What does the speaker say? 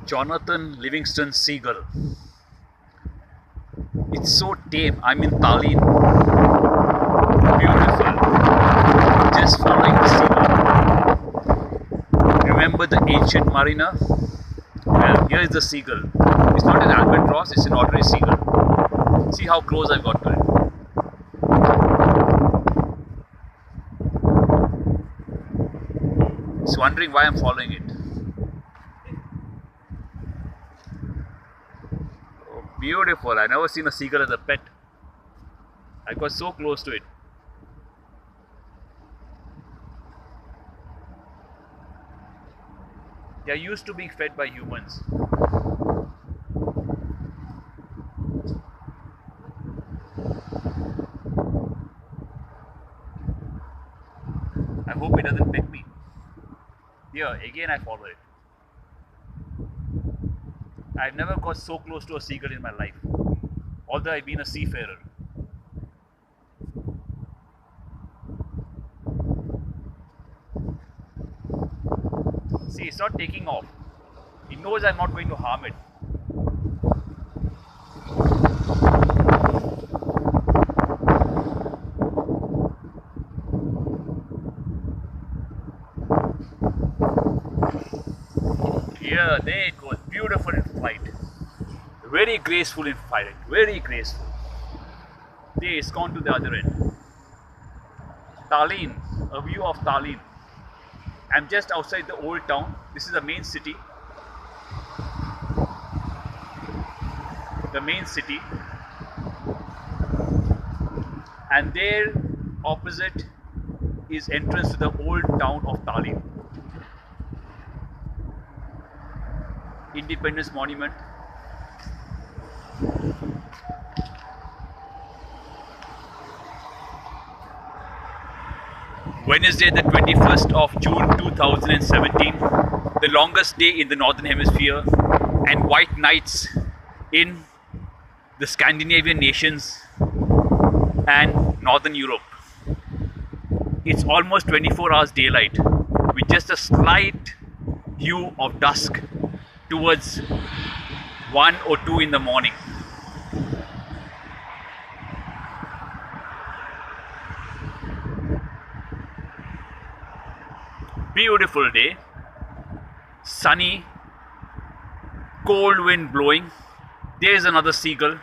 Jonathan Livingston seagull. It's so tame. I'm in Tallinn. Beautiful. Just following the seagull. Remember the ancient mariner? Well, here is the seagull. It's not an albatross, it's an ordinary seagull. See how close I've got to it. It's wondering why I'm following it. Oh, beautiful. I've never seen a seagull as a pet. I got so close to it. They are used to being fed by humans. I hope it doesn't peck me. Here, again I follow it. I've never got so close to a seagull in my life, although I've been a seafarer. See, it's not taking off. It knows I'm not going to harm it. Yeah, there it goes. Beautiful in flight. Very graceful in flight. Very graceful. There, it's gone to the other end. Tallinn. A view of Tallinn. I'm just outside the old town. This is the main city. The main city. And there, opposite, is entrance to the old town of Tallinn. Independence Monument. Wednesday, the 21st of June 2017, the longest day in the Northern Hemisphere, and white nights in the Scandinavian nations and Northern Europe. It's almost 24 hours daylight with just a slight hue of dusk towards 1 or 2 in the morning. Beautiful day, sunny, cold wind blowing. There is another seagull